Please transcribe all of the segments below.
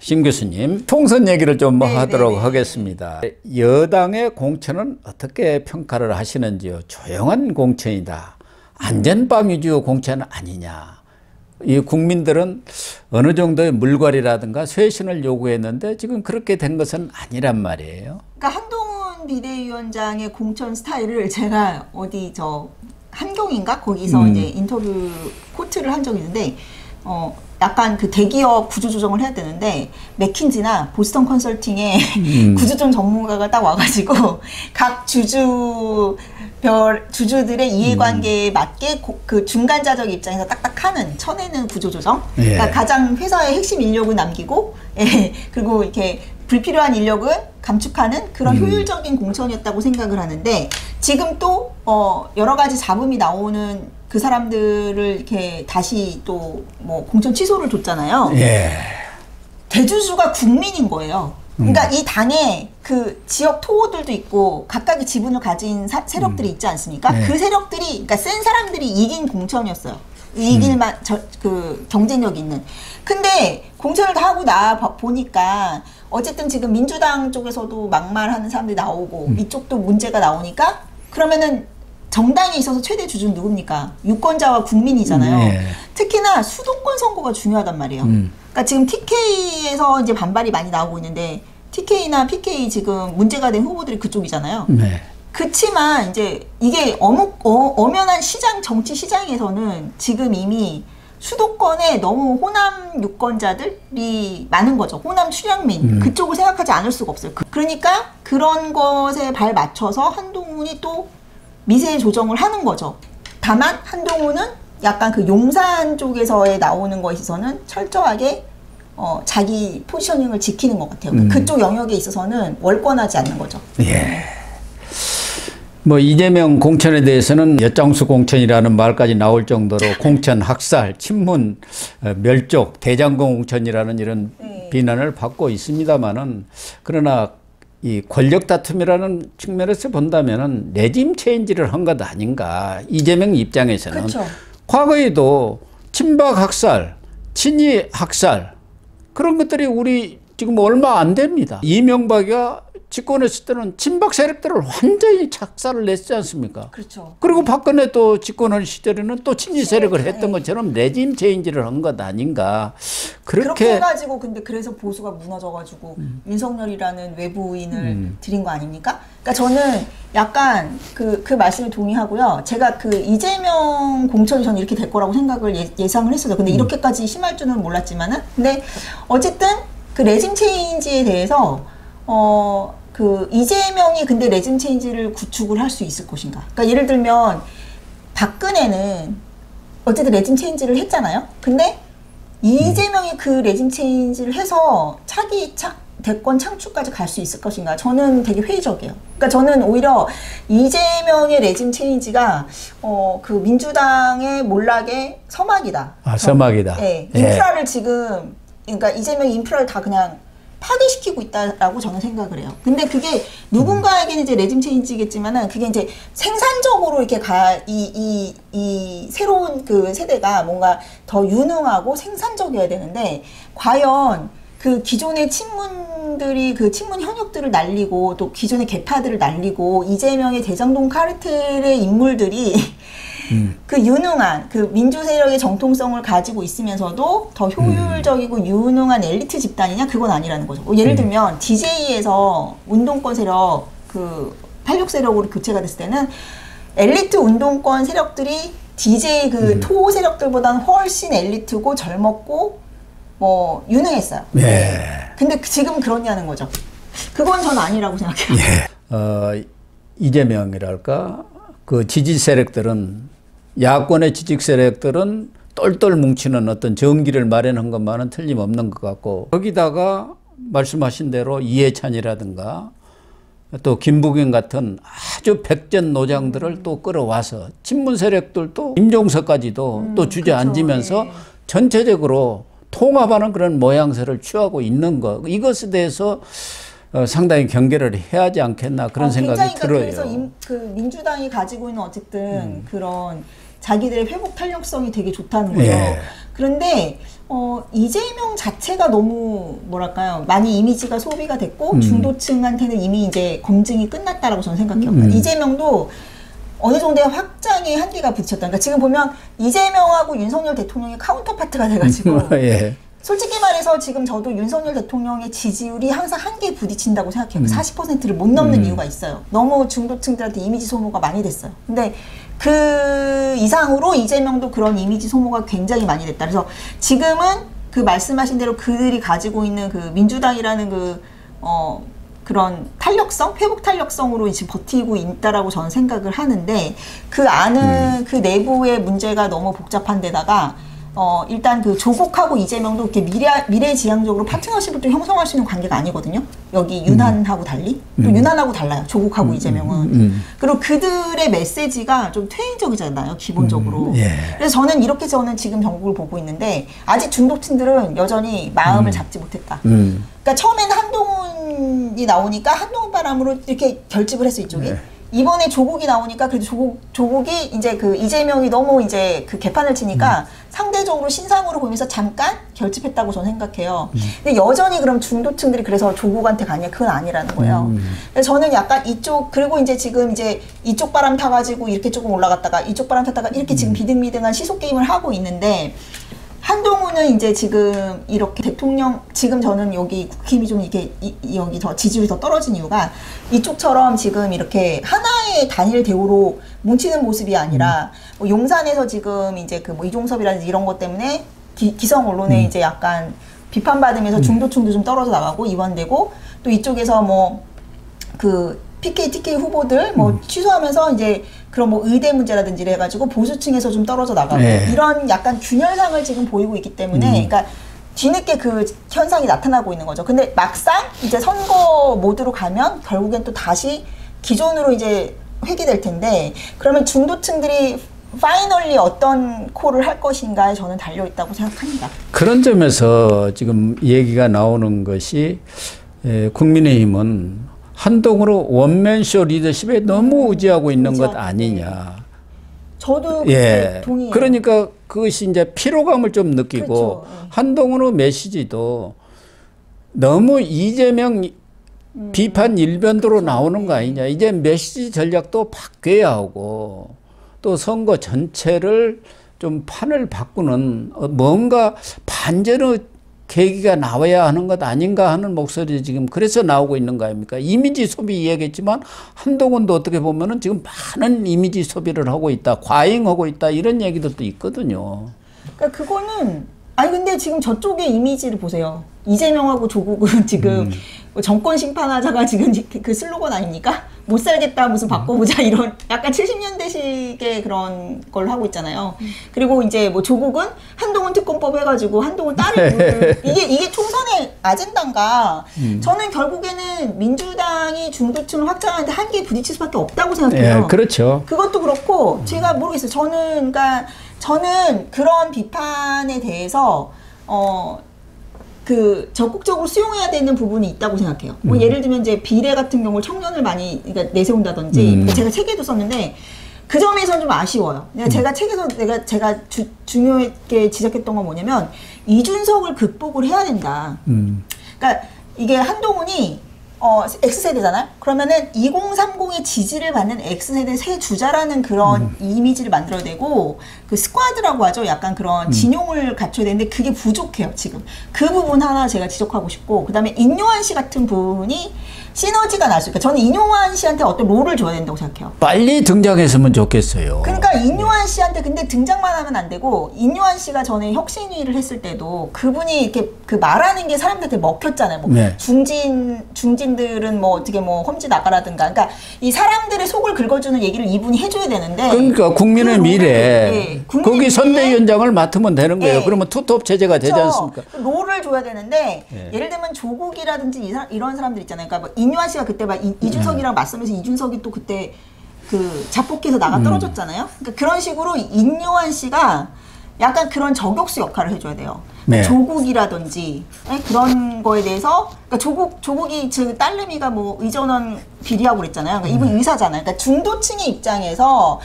신 교수님, 총선 얘기를 좀 하도록 네네. 하겠습니다. 여당의 공천은 어떻게 평가를 하시는지요? 조용한 공천이다, 안전빵 위주 공천은 아니냐. 이 국민들은 어느 정도의 물갈이라든가 쇄신을 요구했는데 지금 그렇게 된 것은 아니란 말이에요. 그러니까 한동훈 비대위원장의 공천 스타일을 제가 어디 한경인가 거기서 이제 인터뷰 코트를 한 적이 있는데 약간 그 대기업 구조조정을 해야 되는데 맥킨지나 보스턴 컨설팅의 구조조정 전문가가 딱 와가지고 각 주주들의 이해관계에 맞게 그 중간자적 입장에서 딱딱 하는 쳐내는 구조조정. 예. 그러니까 가장 회사의 핵심 인력은 남기고, 예, 그리고 이렇게 불필요한 인력은 감축하는 그런 효율적인 공천이었다고 생각을 하는데, 지금 또 여러 가지 잡음이 나오는 그 사람들을 이렇게 다시 또 뭐 공천 취소를 줬잖아요. 예. 대주주가 국민인 거예요. 그러니까 이 당에 그 지역 토호들도 있고 각각의 지분을 가진 세력들이 있지 않습니까? 네. 그 세력들이, 그러니까 센 사람들이 이긴 공천이었어요. 이길만 그 경쟁력 있는. 근데 공천을 다 하고 나 보니까 어쨌든 지금 민주당 쪽에서도 막말하는 사람들이 나오고 이쪽도 문제가 나오니까, 그러면은 정당에 있어서 최대 주주는 누굽니까? 유권자와 국민이잖아요. 네. 특히나 수도권 선거가 중요하단 말이에요. 그러니까 지금 TK에서 이제 반발이 많이 나오고 있는데, TK나 PK 지금 문제가 된 후보들이 그쪽이잖아요. 네. 그치만 이제 이게 엄연한 정치 시장에서는 지금 이미 수도권에 너무 호남 유권자들이 많은 거죠. 호남 출향민. 그쪽을 생각하지 않을 수가 없어요. 그러니까 그런 것에 발 맞춰서 한동훈이 또 미세 조정을 하는 거죠. 다만 한동훈은 약간 그 용산 쪽에서의 나오는 것에 있어서는 철저하게 자기 포지셔닝을 지키는 것 같아요. 그쪽 영역에 있어서는 월권하지 않는 거죠. 예. 뭐 이재명 공천에 대해서는 엿장수 공천이라는 말까지 나올 정도로 공천 학살, 친문 멸족, 대장동 공천이라는 이런 비난을 받고 있습니다만은, 그러나 이 권력 다툼이라는 측면에서 본다면은 레짐 체인지를 한 것 아닌가. 이재명 입장에서는. 그렇죠. 과거에도 친박 학살, 친이 학살, 그런 것들이 우리 지금 얼마 안 됩니다. 이명박이가 집권했을 때는 친박 세력들을 완전히 착살을 냈지 않습니까? 그렇죠. 그리고 박근혜 또 집권할 시절에는 또 친이 세력을 했던 것처럼 레짐 체인지를 한 것 아닌가. 그렇게 해가지고 근데 그래서 보수가 무너져가지고 윤석열이라는 외부인을 들인 거 아닙니까? 그러니까 저는 약간 그 말씀에 동의하고요. 제가 그 이재명 공천이 저는 이렇게 될 거라고 생각을 예상을 했어요. 근데 이렇게까지 심할 줄은 몰랐지만은, 근데 어쨌든 그 레짐 체인지에 대해서 그 이재명이 근데 레짐 체인지를 구축을 할 수 있을 것인가? 그러니까 예를 들면 박근혜는 어쨌든 레짐 체인지를 했잖아요. 근데 이재명이 그 레짐 체인지를 해서 차기 대권 창출까지 갈 수 있을 것인가? 저는 되게 회의적이에요. 그러니까 저는 오히려 이재명의 레짐 체인지가 그 민주당의 몰락의 서막이다. 아, 서막이다. 네, 인프라를 지금, 그러니까 이재명이 인프라를 다 그냥 파괴시키고 있다라고 저는 생각을 해요. 근데 그게 누군가에게는 이제 레짐 체인지겠지만은, 그게 이제 생산적으로 이렇게 이 새로운 그 세대가 뭔가 더 유능하고 생산적이어야 되는데, 과연 그 기존의 친문들이 그 친문 현역들을 날리고 또 기존의 개파들을 날리고 이재명의 대장동 카르텔의 인물들이 그 유능한 그 민주 세력의 정통성을 가지고 있으면서도 더 효율적이고 유능한 엘리트 집단이냐? 그건 아니라는 거죠. 예를 들면 DJ에서 운동권 세력, 그 86 세력으로 교체가 됐을 때는 엘리트 운동권 세력들이 DJ 그 토 세력들보다는 훨씬 엘리트고 젊었고 뭐 유능했어요. 예. 근데 지금 그러냐는 거죠. 그건 전 아니라고 생각해요. 예. 이재명이랄까, 그 지지 세력들은, 야권의 지지 세력들은 똘똘 뭉치는 어떤 정기를 마련한 것만은 틀림없는 것 같고, 거기다가 말씀하신 대로 이해찬이라든가 또 김부겸 같은 아주 백전 노장들을 또 끌어와서 친문 세력들도 임종석까지도 또 주저앉으면서 전체적으로 통합하는 그런 모양새를 취하고 있는 것, 이것에 대해서 상당히 경계를 해야 하지 않겠나, 그런 생각이 들어요. 그래서 그 민주당이 가지고 있는 어쨌든 그런 자기들의 회복 탄력성이 되게 좋다는 거죠. 예. 그런데 이재명 자체가 너무 뭐랄까요, 많이 이미지가 소비가 됐고 중도층한테는 이미 이제 검증이 끝났다라고 저는 생각해요. 그러니까 이재명도 어느 정도의 확장의 한계가 부딪혔다. 그러니까 지금 보면 이재명하고 윤석열 대통령이 카운터파트가 돼가지고 예. 솔직히 말해서 지금 저도 윤석열 대통령의 지지율이 항상 한계에 부딪힌다고 생각해요. 40%를 못 넘는 이유가 있어요. 너무 중도층들한테 이미지 소모가 많이 됐어요. 근데 그 이상으로 이재명도 그런 이미지 소모가 굉장히 많이 됐다. 그래서 지금은 그 말씀하신 대로 그들이 가지고 있는 그 민주당이라는 그런 탄력성, 회복 탄력성으로 지금 버티고 있다라고 저는 생각을 하는데, 그 안은 그 내부의 문제가 너무 복잡한 데다가 일단 그 조국하고 이재명도 이렇게 미래지향적으로 파트너십을 또 형성할 수 있는 관계가 아니거든요. 여기 윤한하고 달리. 또 윤한하고 달라요. 조국하고 이재명은. 그리고 그들의 메시지가 좀 퇴행적이잖아요. 기본적으로. 예. 그래서 저는 지금 정국을 보고 있는데, 아직 중도층들은 여전히 마음을 잡지 못했다. 그러니까 처음에는 한동훈이 나오니까 한동훈 바람으로 이렇게 결집을 했어, 이쪽이. 네. 이번에 조국이 나오니까 그래도 조국이 이제 그 이재명이 너무 이제 그 개판을 치니까 상대적으로 신상으로 보면서 잠깐 결집했다고 저는 생각해요. 근데 여전히 그럼 중도층들이 그래서 조국한테 가냐, 그건 아니라는 거예요. 그래서 저는 약간 이쪽, 그리고 이제 지금 이제 이쪽 바람 타가지고 이렇게 조금 올라갔다가 이쪽 바람 탔다가 이렇게 지금 비등비등한 시속 게임을 하고 있는데, 한동훈은 이제 지금 이렇게 대통령, 지금 저는 여기 국힘이 좀 이렇게 여기 더 지지율이 더 떨어진 이유가 이쪽처럼 지금 이렇게 하나의 단일 대우로 뭉치는 모습이 아니라 뭐 용산에서 지금 이제 그 뭐 이종섭이라든지 이런 것 때문에 기성 언론에 이제 약간 비판받으면서 중도층도 좀 떨어져 나가고 이완되고, 또 이쪽에서 뭐 그 PK, TK 후보들 뭐 취소하면서 이제 그런 뭐 의대 문제라든지 해가지고 보수층에서 좀 떨어져 나가고, 네. 이런 약간 균열상을 지금 보이고 있기 때문에, 그러니까 뒤늦게 그 현상이 나타나고 있는 거죠. 근데 막상 이제 선거 모드로 가면 결국엔 또 다시 기존으로 이제 회귀될 텐데, 그러면 중도층들이 파이널리 어떤 콜을 할 것인가에 저는 달려 있다고 생각합니다. 그런 점에서 지금 얘기가 나오는 것이, 국민의힘은 한동훈으로 원맨쇼 리더십에 너무 의지하고 있는 그렇죠. 것 아니냐. 저도 동의해요. 그러니까 그것이 이제 피로감을 좀 느끼고, 그렇죠. 한동훈의 메시지도 너무 이재명 비판 일변도로 그렇죠. 나오는 거 아니냐. 이제 메시지 전략도 바뀌어야 하고, 또 선거 전체를 좀 판을 바꾸는 뭔가 반전의 계기가 나와야 하는 것 아닌가 하는 목소리 지금 그래서 나오고 있는 거 아닙니까? 이미지 소비 이야기했지만 한동훈도 어떻게 보면은 지금 많은 이미지 소비를 하고 있다, 과잉하고 있다, 이런 얘기들도 있거든요. 그러니까 그거는, 아니 근데 지금 저쪽의 이미지를 보세요. 이재명하고 조국은 지금 정권 심판하자가 지금 그 슬로건 아닙니까? 못 살겠다, 무슨 바꿔보자, 이런 약간 70년대식의 그런 걸 하고 있잖아요. 그리고 이제 뭐 조국은 한동훈 특검법 해가지고 한동훈 딸을 이게 총선의 아젠다인가? 저는 결국에는 민주당이 중도층을 확장하는데 한계에 부딪힐 수밖에 없다고 생각해요. 예, 그렇죠. 그것도 그렇고 제가 모르겠어요. 저는 그런 비판에 대해서 그 적극적으로 수용해야 되는 부분이 있다고 생각해요. 뭐 예를 들면 이제 비례 같은 경우 청년을 많이 그러니까 내세운다든지, 제가 책에도 썼는데 그 점에서는 좀 아쉬워요. 제가 책에서 제가 중요하게 지적했던 건 뭐냐면, 이준석을 극복을 해야 된다. 그러니까 이게 한동훈이 X세대잖아요. 그러면은 2030의 지지를 받는 X세대 새 주자라는 그런 이미지를 만들어야 되고, 그 스쿼드라고 하죠. 약간 그런 진용을 갖춰야 되는데 그게 부족해요, 지금. 그 부분 하나 제가 지적하고 싶고, 그 다음에 인요한 씨 같은 분이 시너지가 날 수 있고, 저는 인요한 씨한테 어떤 롤을 줘야 된다고 생각해요. 빨리 등장했으면 좋겠어요. 그러니까 인요한 씨한테 근데 등장만 하면 안 되고, 인요한 씨가 전에 혁신위를 했을 때도 그분이 이렇게 그 말하는 게 사람들한테 먹혔잖아요. 뭐 네. 중진들은 뭐 어떻게 뭐 험지 나가라든가. 그러니까 이 사람들의 속을 긁어주는 얘기를 이분이 해줘야 되는데. 그러니까 국민의 미래. 예, 거기 선대위원장을 맡으면 되는 거예요. 예. 그러면 투톱 체제가 되지 않습니까? 롤을 줘야 되는데, 예. 예를 들면 조국이라든지 이런 사람들 있잖아요. 그러니까 뭐 인요한 씨가 그때 막 이준석이랑 맞서면서 이준석이 또 그때 그 자폭해서 나가 떨어졌잖아요. 그러니까 그런 식으로 인요한 씨가 약간 그런 저격수 역할을 해줘야 돼요. 네. 조국이라든지 그런 거에 대해서, 그러니까 조국이 즉 딸내미가 뭐 의전원 비리하고 그랬잖아요. 그러니까 이분 의사잖아요. 그러니까 중도층의 입장에서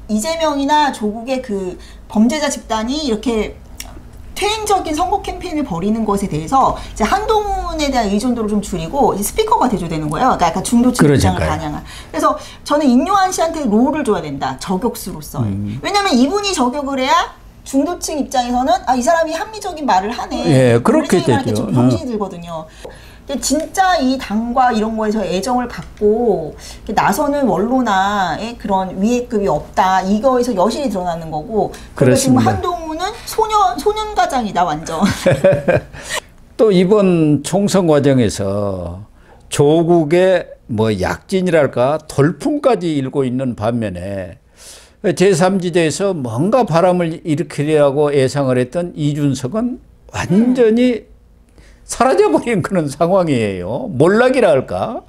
이재명이나 조국의 그 범죄자 집단이 이렇게 퇴행적인 선거 캠페인을 벌이는 것에 대해서 이제 한동훈에 대한 의존도를 좀 줄이고 이제 스피커가 대조되는 거예요. 그러니까 약간 중도층 입장을 반영한. 그래서 저는 인요한 씨한테 롤을 줘야 된다. 저격수로서. 왜냐하면 이분이 저격을 해야 중도층 입장에서는 아, 이 사람이 합리적인 말을 하네. 예, 그렇게 되죠. 좀 정신이 들거든요. 근데 진짜 이 당과 이런 거에서 애정을 갖고 나서는 원로나 그런 위계급이 없다. 이거에서 여실히 드러나는 거고. 그래서 지금 한동훈은 소년가장이다 완전. 또 이번 총선 과정에서 조국의 뭐 약진이랄까 돌풍까지 일고 있는 반면에 제3지대에서 뭔가 바람을 일으키려고 예상을 했던 이준석은 완전히 사라져버린 그런 상황이에요. 몰락이라 할까?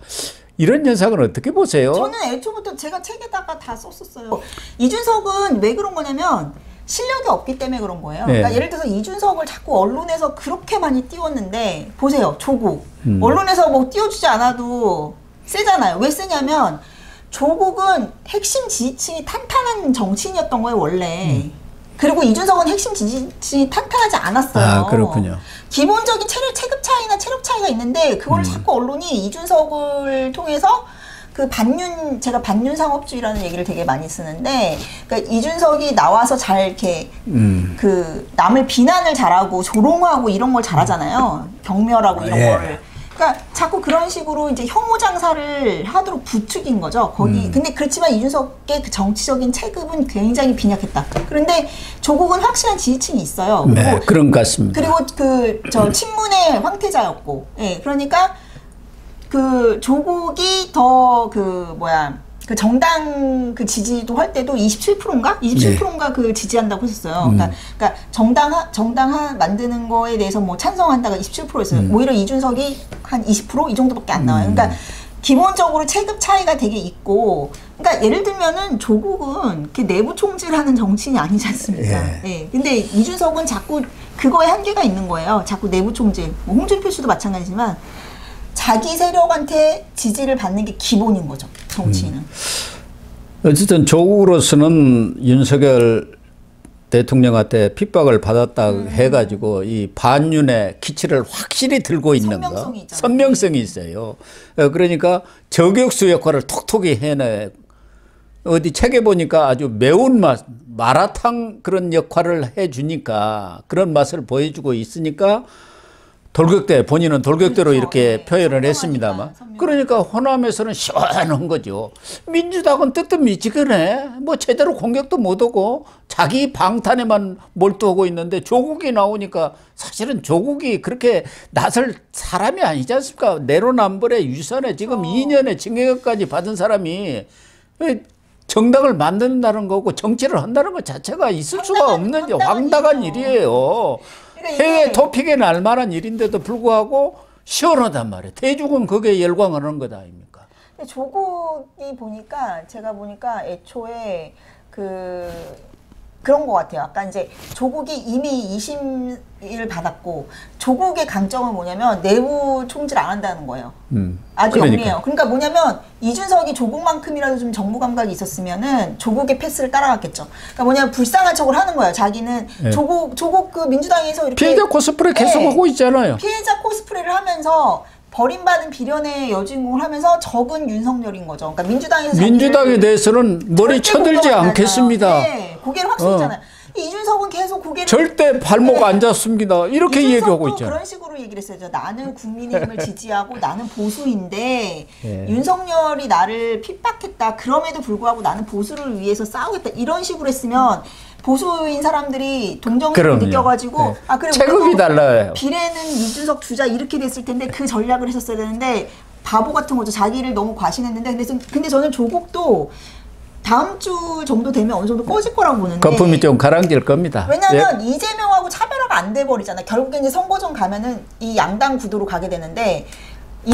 이런 현상을 어떻게 보세요? 저는 애초부터 제가 책에다가 다 썼었어요. 이준석은 왜 그런 거냐면 실력이 없기 때문에 그런 거예요. 네. 그러니까 예를 들어서 이준석을 자꾸 언론에서 그렇게 많이 띄웠는데 보세요. 조국. 언론에서 뭐 띄워주지 않아도 세잖아요. 왜 세냐면 조국은 핵심 지지층이 탄탄한 정치인이었던 거예요. 원래. 그리고 이준석은 핵심 지지층이 탄탄하지 않았어요. 아, 그렇군요. 기본적인 체급 차이나 체력 차이가 있는데 그걸 자꾸 언론이 이준석을 통해서 그 제가 반윤 상업주의라는 얘기를 되게 많이 쓰는데, 그러니까 이준석이 나와서 잘 이렇게 그 남을 비난을 잘하고 조롱하고 이런 걸 잘하잖아요. 경멸하고 이런 거를. 그러니까 자꾸 그런 식으로 이제 혐오 장사를 하도록 부추긴 거죠. 거기. 근데 그렇지만 이준석의 그 정치적인 체급은 굉장히 빈약했다. 그런데 조국은 확실한 지지층이 있어요. 그리고, 네, 그런 것 같습니다. 그리고 저 친문의 황태자였고, 예, 그러니까 그 조국이 더 그 정당 그 지지도 할 때도 27%인가? 27%인가 그 지지한다고 했었어요. 그러니까 정당 만드는 거에 대해서 뭐 찬성한다가 27%였어요. 오히려 이준석이 한 20% 이 정도밖에 안 나와요. 그러니까 기본적으로 체급 차이가 되게 있고, 그러니까 예를 들면은 조국은 내부 총질하는 정치인이 아니지 않습니까? 예. 근데 이준석은 자꾸 그거에 한계가 있는 거예요. 자꾸 내부 총질. 뭐 홍준표 씨도 마찬가지지만 자기 세력한테 지지를 받는 게 기본인 거죠. 정치인은. 어쨌든 조국으로서는 윤석열 대통령한테 핍박을 받았다 해가지고 이 반윤의 기치를 확실히 들고 있는 거. 선명성이 있어요. 그러니까 저격수 역할을 톡톡히 해내. 어디 책에 보니까 아주 매운맛, 마라탕 그런 역할을 해주니까 그런 맛을 보여주고 있으니까 돌격대, 본인은 돌격대로 그렇죠. 이렇게 표현을 했습니다만. 그러니까 호남에서는 시원한 거죠. 민주당은 뜨뜻미지근해. 뭐 제대로 공격도 못하고 자기 방탄에만 몰두하고 있는데 조국이 나오니까 사실은 조국이 그렇게 나설 사람이 아니지 않습니까? 내로남불의 유산에 지금 2년의 징역까지 받은 사람이 정당을 만든다는 거고 정치를 한다는 것 자체가 있을 수가 없는 황당한 일이에요. 해외 토픽에 날 만한 일인데도 불구하고 시원하단 말이에요. 대중은 그게 열광하는 것 아닙니까? 근데 조국이 제가 보니까 애초에 그런 것 같아요. 아까 이제 조국이 이미 2심을 받았고, 조국의 강점은 뭐냐면 내부 총질 안 한다는 거예요. 아주 영리해요. 그러니까 뭐냐면 이준석이 조국만큼이라도 좀 정부 감각이 있었으면은 조국의 패스를 따라갔겠죠. 그러니까 뭐냐면 불쌍한 척을 하는 거예요. 자기는 조국 그 민주당에서 이렇게 피해자 코스프레 계속하고 있잖아요. 피해자 코스프레를 하면서 버림받은 비련의 여주인공을 하면서 적은 윤석열인 거죠. 그러니까 민주당에 대해서는 머리 쳐들지 않겠습니다. 네, 고개를 확 숙이잖아요. 이준석은 계속 고개를 절대 발목 안 잡습니다. 이렇게 얘기하고 있잖아요. 그런 식으로 얘기를 했어요. 나는 국민의힘을 지지하고 나는 보수인데 윤석열이 나를 핍박했다. 그럼에도 불구하고 나는 보수를 위해서 싸우겠다. 이런 식으로 했으면 보수인 사람들이 동정심을 느껴가지고 그래 체급이 달라요. 비례는 이준석 주자 이렇게 됐을 텐데 그 전략을 했었어야 되는데 바보 같은 거죠. 자기를 너무 과신했는데 근데 저는 조국도 다음 주 정도 되면 어느 정도 꺼질 거라고 보는데 거품이 좀 가라앉을 겁니다. 왜냐하면 이재명하고 차별화가 안 돼 버리잖아요. 결국에 이제 선거전 가면은 이 양당 구도로 가게 되는데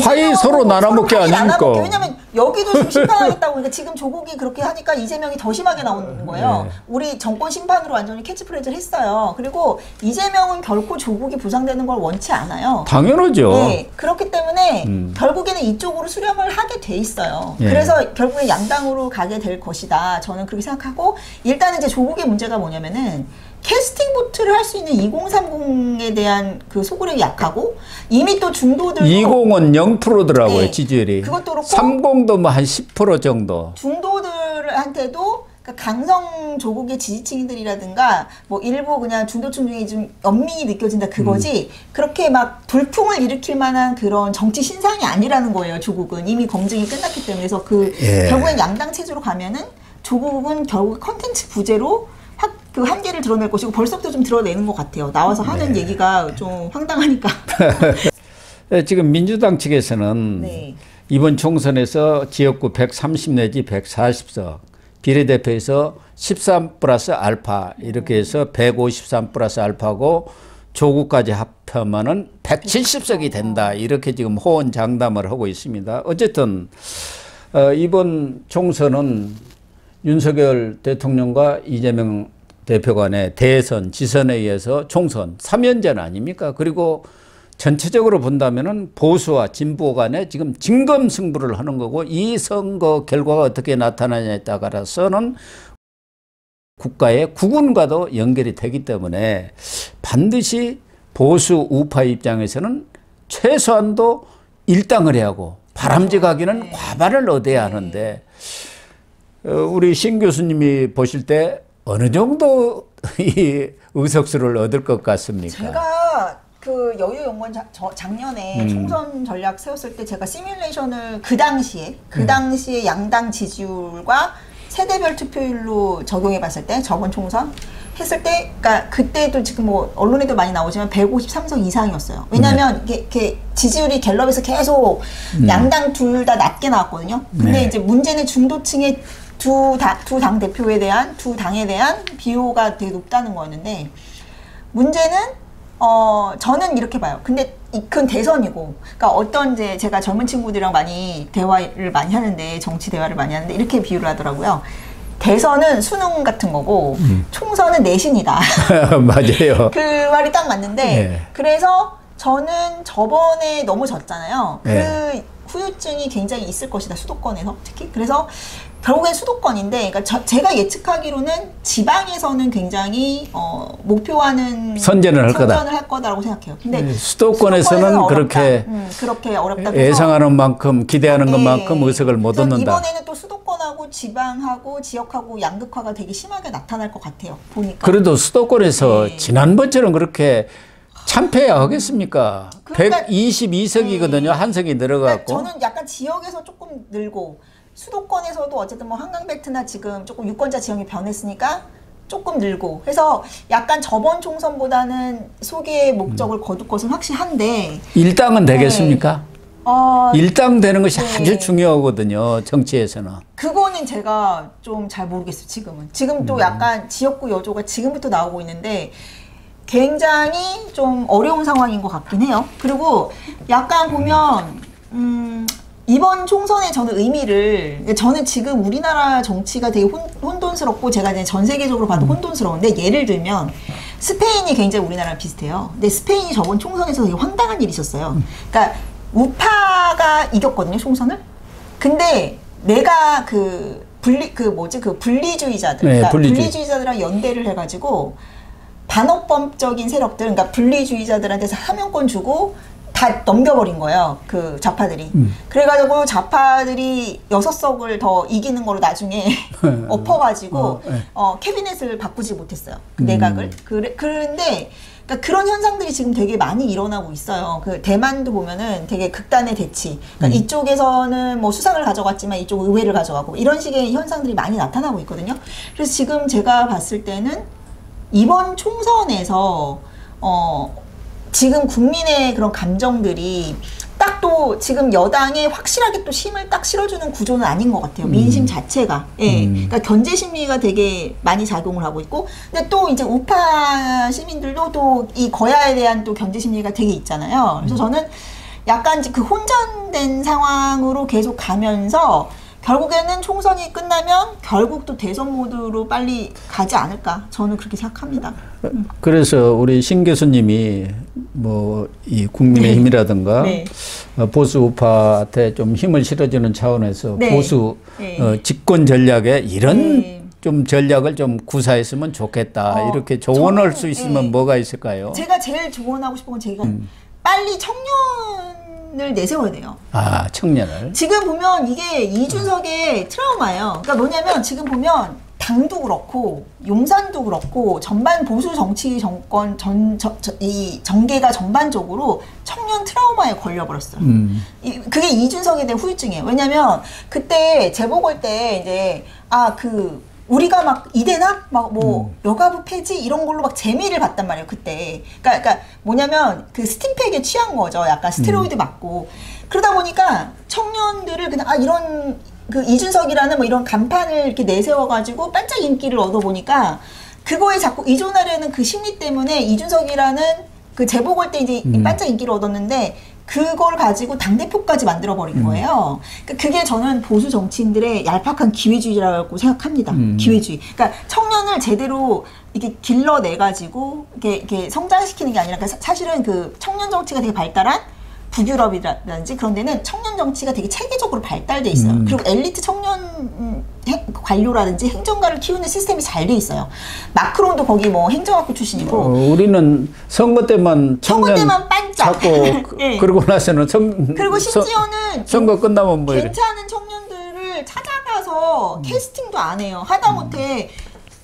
파이 서로 나눠먹게 아닙니까? 왜냐면 여기도 지금 심판하겠다고 그러니까 지금 조국이 그렇게 하니까 이재명이 더 심하게 나오는 거예요. 네. 우리 정권 심판으로 완전히 캐치프레이즈를 했어요. 그리고 이재명은 결코 조국이 부상되는 걸 원치 않아요. 당연하죠. 네, 그렇기 때문에 결국에는 이쪽으로 수렴을 하게 돼 있어요. 예. 그래서 결국에 양당으로 가게 될 것이다. 저는 그렇게 생각하고 일단은 이제 조국의 문제가 뭐냐면은 캐스팅 보트를 할 수 있는 2030에 대한 그 소구력이 약하고 이미 또 중도들 20은 0%더라고요, 네. 지지율이. 그것도 그렇고 30도 뭐 한 10% 정도. 중도들한테도 그러니까 강성 조국의 지지층들이라든가 뭐 일부 그냥 중도층 중에 좀 연민이 느껴진다 그거지 그렇게 막 돌풍을 일으킬 만한 그런 정치 신상이 아니라는 거예요. 조국은 이미 검증이 끝났기 때문에 그래서 그 예. 결국엔 양당 체제로 가면은 조국은 결국 컨텐츠 부재로 그 한계를 드러낼 것이고 벌써부터 좀 드러내는 것 같아요. 나와서 하는 네. 얘기가 좀 황당하니까. 네, 지금 민주당 측에서는 네. 이번 총선에서 지역구 130 내지 140석, 비례대표에서 13 플러스 알파 이렇게 해서 153 플러스 알파고 조국까지 합하면은 170석이 된다. 이렇게 지금 호언장담을 하고 있습니다. 어쨌든 이번 총선은 윤석열 대통령과 이재명 대표 간의 대선, 지선에 의해서 총선 3연전 아닙니까? 그리고 전체적으로 본다면은 보수와 진보 간에 지금 진검승부를 하는 거고 이 선거 결과가 어떻게 나타나냐에 따라서는 국가의 국운과도 연결이 되기 때문에 반드시 보수 우파 입장에서는 최소한도 일당을 해야 하고 바람직하기는 네. 과반을 얻어야 하는데 우리 신 교수님이 보실 때 어느 정도 이 의석수를 얻을 것 같습니까? 제가 그 여유연구원 작년에 총선 전략 세웠을 때 제가 시뮬레이션을 그 당시에 양당 지지율과 세대별 투표율로 적용해 봤을 때 저번 총선 했을 때 그러니까 그때도 지금 뭐 언론에도 많이 나오지만 153석 이상이었어요. 왜냐하면 이게 지지율이 갤럽에서 계속 양당 둘 다 낮게 나왔거든요. 근데 네. 이제 문제는 중도층의 두 당 대표에 대한 두 당에 대한 비호가 되게 높다는 거였는데 문제는 저는 이렇게 봐요. 근데 그건 대선이고, 그러니까 어떤 이제 제가 젊은 친구들이랑 많이 대화를 많이 하는데 정치 대화를 많이 하는데 이렇게 비유를 하더라고요. 대선은 수능 같은 거고 총선은 내신이다. 맞아요. 그 말이 딱 맞는데 네. 그래서 저는 저번에 너무 졌잖아요. 네. 그 후유증이 굉장히 있을 것이다. 수도권에서 특히. 그래서 결국엔 수도권인데 그러니까 제가 예측하기로는 지방에서는 굉장히 목표하는 선전을 할 거다라고 생각해요. 근데 수도권에서는 그렇게 어렵다. 예상하는 만큼 기대하는 네. 것만큼 의석을 못 그래서 얻는다. 이번에는 또 수도권하고 지방하고 지역하고 양극화가 되게 심하게 나타날 것 같아요. 보니까. 그래도 수도권에서 네. 지난번처럼 그렇게 참패야 하겠습니까? 그러니까 122석이거든요. 네. 한 석이 늘어갔고. 그러니까 저는 약간 지역에서 조금 늘고 수도권에서도 어쨌든 뭐 한강벨트나 지금 조금 유권자 지형이 변했으니까 조금 늘고 해서 약간 저번 총선보다는 소기의 목적을 거둘 것은 확실한데 일당은 되겠습니까? 네. 일당 되는 것이 네. 아주 중요하거든요. 정치에서는. 그거는 제가 좀 잘 모르겠어요. 지금 또 약간 지역구 여조가 지금부터 나오고 있는데 굉장히 좀 어려운 상황인 것 같긴 해요. 그리고 약간 보면 이번 총선의 저는 의미를 저는 지금 우리나라 정치가 되게 혼돈스럽고 제가 이제 전 세계적으로 봐도 혼돈스러운데 예를 들면 스페인이 굉장히 우리나라랑 비슷해요. 근데 스페인이 저번 총선에서 되게 황당한 일이 있었어요. 그러니까 우파가 이겼거든요, 총선을. 근데 내가 분리주의자들, 네, 그러니까 분리주의. 분리주의자들이랑 연대를 해가지고 반어법적인 세력들, 그러니까 분리주의자들한테 사면권 주고 다 넘겨버린 거예요. 그 좌파들이. 그래가지고 좌파들이 6석을 더 이기는 거로 나중에 엎어가지고 캐비넷을 바꾸지 못했어요. 그 내각을. 그런데 그러니까 그런 현상들이 지금 되게 많이 일어나고 있어요. 그 대만도 보면은 되게 극단의 대치. 그러니까 이쪽에서는 뭐 수상을 가져갔지만 이쪽 의회를 가져가고 이런 식의 현상들이 많이 나타나고 있거든요. 그래서 지금 제가 봤을 때는 이번 총선에서 지금 국민의 그런 감정들이 딱 또 지금 여당에 확실하게 또 힘을 딱 실어주는 구조는 아닌 것 같아요. 민심 자체가. 예. 그러니까 견제 심리가 되게 많이 작용을 하고 있고, 근데 또 이제 우파 시민들도 또 이 거야에 대한 또 견제 심리가 되게 있잖아요. 그래서 저는 약간 그 혼전된 상황으로 계속 가면서 결국에는 총선이 끝나면 결국 또 대선 모드로 빨리 가지 않을까 저는 그렇게 생각합니다. 그래서 우리 신 교수님이 뭐 이 국민의힘이라든가 네. 보수 우파한테 좀 힘을 실어주는 차원에서 네. 보수 네. 집권 전략에 이런 네. 좀 전략을 좀 구사했으면 좋겠다. 이렇게 조언할 수 있으면 네. 뭐가 있을까요? 제가 제일 조언하고 싶은 건 제가 빨리 청년을 내세워야 돼요. 아, 청년을. 지금 보면 이게 이준석의 트라우마예요. 그러니까 뭐냐면 지금 보면 당도 그렇고 용산도 그렇고 전반 보수 정치 정권 이 정계가 전반적으로 청년 트라우마에 걸려버렸어요. 그게 이준석에 대한 후유증이에요. 왜냐면 그때 재보궐 때 이제 우리가 막 이대나 막 뭐 여가부 폐지 이런 걸로 막 재미를 봤단 말이에요 그때. 그러니까 뭐냐면 그 스팀팩에 취한 거죠. 약간 스테로이드 맞고 그러다 보니까 청년들을 그냥 이런 그 이준석이라는 뭐 이런 간판을 이렇게 내세워가지고 반짝 인기를 얻어보니까 그거에 자꾸 의존하려는 그 심리 때문에 이준석이라는 그 재보궐 때 이제 반짝 인기를 얻었는데 그걸 가지고 당대표까지 만들어버린 거예요. 그러니까 그게 저는 보수 정치인들의 얄팍한 기회주의라고 생각합니다. 기회주의. 그러니까 청년을 제대로 이렇게 길러내가지고 이렇게 성장시키는 게 아니라 그러니까 사실은 그 청년 정치가 되게 발달한 북유럽이라든지 그런 데는 청년 정치가 되게 체계적으로 발달돼 있어요. 그리고 엘리트 청년 관료라든지 행정가를 키우는 시스템이 잘 돼 있어요. 마크론도 거기 뭐 행정학부 출신이고 우리는 선거 때만 청년 반짝 찾고 네. 그러고 나서는 그리고 심지어는 선거 끝나면 뭐 괜찮은 청년들을 찾아가서 캐스팅도 안 해요. 하다못해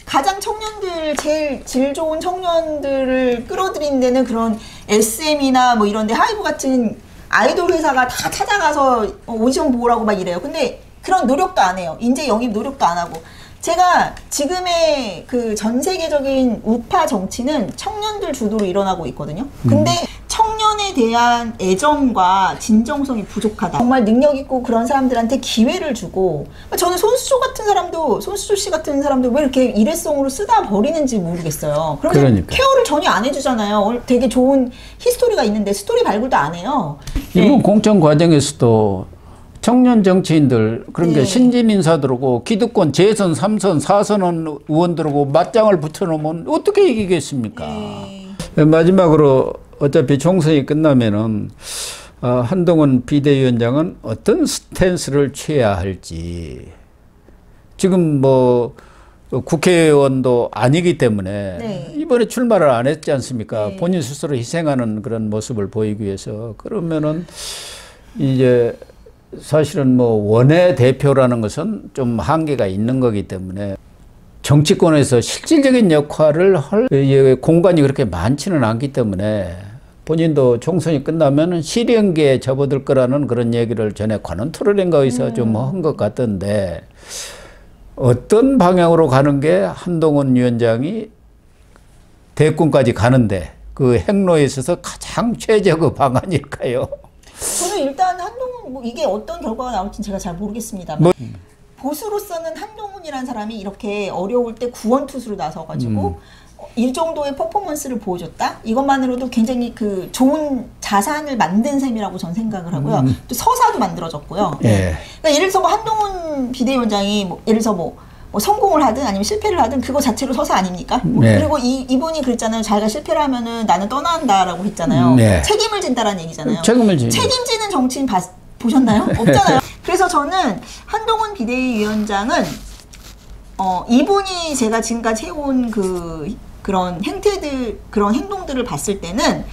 가장 청년들 제일 질 좋은 청년들을 끌어들이는 데는 그런 SM이나 뭐 이런데 하이브 같은 아이돌 회사가 다 찾아가서 오디션 보라고 막 이래요. 근데 그런 노력도 안 해요. 인재 영입 노력도 안 하고. 제가 지금의 그 전 세계적인 우파 정치는 청년들 주도로 일어나고 있거든요. 근데 청년에 대한 애정과 진정성이 부족하다. 정말 능력 있고 그런 사람들한테 기회를 주고 저는 손수조 씨 같은 사람도 왜 이렇게 일회성으로 쓰다 버리는지 모르겠어요. 그러면 케어를 전혀 안 해주잖아요. 되게 좋은 히스토리가 있는데 스토리 발굴도 안 해요. 이번 공천 과정에서도 청년 정치인들 그러니까 신진 인사들하고 기득권 재선, 3선, 4선 의원들하고 맞짱을 붙여놓으면 어떻게 이기겠습니까? 마지막으로 어차피 총선이 끝나면은 한동훈 비대위원장은 어떤 스탠스를 취해야 할지 지금 뭐 국회의원도 아니기 때문에 이번에 출마를 안 했지 않습니까? 본인 스스로 희생하는 그런 모습을 보이기 위해서 그러면은 이제 사실은 뭐 원외 대표라는 것은 좀 한계가 있는 거기 때문에 정치권에서 실질적인 역할을 할 공간이 그렇게 많지는 않기 때문에 본인도 총선이 끝나면 실행계에 접어들 거라는 그런 얘기를 전에 관훈 토론인가 어디서 좀 한 것 같던데 어떤 방향으로 가는 게 한동훈 위원장이 대권까지 가는데 그 행로에 있어서 가장 최적의 방안일까요? 저는 일단 한동훈 뭐 이게 어떤 결과가 나올지 제가 잘 모르겠습니다만 보수로서는 한동훈이라는 사람이 이렇게 어려울 때 구원투수로 나서가지고 이 정도의 퍼포먼스를 보여줬다? 이것만으로도 굉장히 그 좋은 자산을 만든 셈이라고 저는 생각을 하고요. 또 서사도 만들어졌고요. 그러니까 예를 들어서 뭐 한동훈 비대위원장이 뭐 예를 들어서 뭐 성공을 하든 아니면 실패를 하든 그거 자체로 서사 아닙니까? 그리고 이분이 그랬잖아요. 자기가 실패를 하면은 나는 떠난다라고 했잖아요. 책임을 진다라는 얘기잖아요. 책임지는 정치인 보셨나요? 없잖아요. 그래서 저는 한동훈 비대위원장은 이분이 제가 지금까지 해온 그런 그런 행동들을 봤을 때는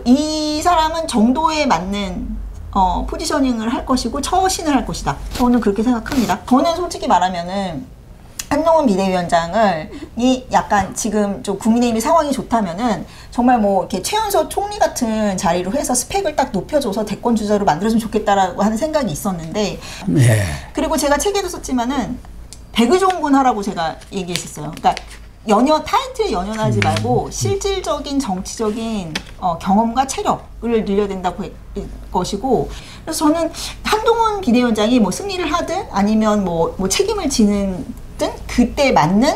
이 사람은 정도에 맞는 포지셔닝을 할 것이고 처신을 할 것이다. 저는 그렇게 생각합니다. 저는 솔직히 말하면은 한동훈 비대위원장이 약간 지금 좀 국민의힘이 상황이 좋다면은 정말 뭐 이렇게 최연소 총리 같은 자리로 해서 스펙을 딱 높여줘서 대권 주자로 만들어주면 좋겠다라고 하는 생각이 있었는데 그리고 제가 책에도 썼지만은 백의종군 하라고 제가 얘기했었어요. 그러니까 타이틀에 연연하지 말고 실질적인 정치적인 경험과 체력을 늘려야 된다고 것이고 그래서 저는 한동훈 비대위원장이 뭐 승리를 하든 아니면 뭐 책임을 지는 든 그때 맞는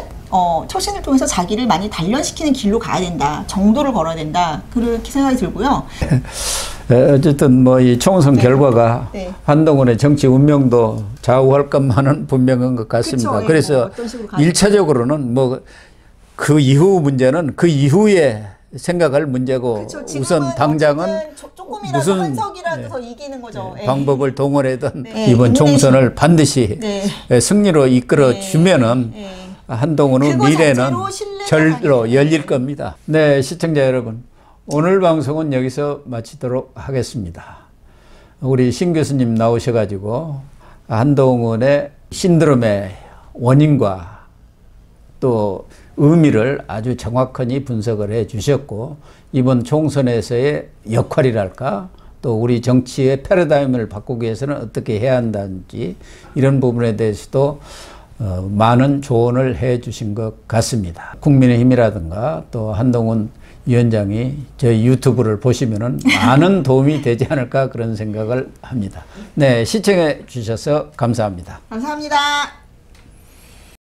처신을 통해서 자기를 많이 단련시키는 길로 가야 된다. 정도를 걸어야 된다. 그렇게 생각이 들고요. 어쨌든 뭐 이 총선 네. 결과가 네. 한동훈의 정치 운명도 좌우할 것만은 분명한 것 같습니다. 그쵸, 예, 그래서 뭐 어떤 식으로 가는지. 1차적으로는 뭐 그 이후 문제는 그 이후에 생각할 문제고 그쵸, 우선 당장은 조금이라도 무슨 한석이라도 더 이기는 거죠. 예. 방법을 동원하든 네. 이번 인내심. 총선을 반드시 네. 승리로 이끌어 주면은 예. 한동훈의 그거 미래는 자체로 신뢰가 절로 가는 열릴 겁니다. 네, 시청자 여러분, 오늘 방송은 여기서 마치도록 하겠습니다. 우리 신 교수님 나오셔가지고 한동훈의 신드롬의 원인과 또 의미를 아주 정확하게 분석을 해 주셨고, 이번 총선에서의 역할이랄까, 또 우리 정치의 패러다임을 바꾸기 위해서는 어떻게 해야 한다는지 이런 부분에 대해서도 많은 조언을 해 주신 것 같습니다. 국민의힘이라든가 또 한동훈 위원장이 저희 유튜브를 보시면은 많은 도움이 되지 않을까 그런 생각을 합니다. 네, 시청해 주셔서 감사합니다. 감사합니다.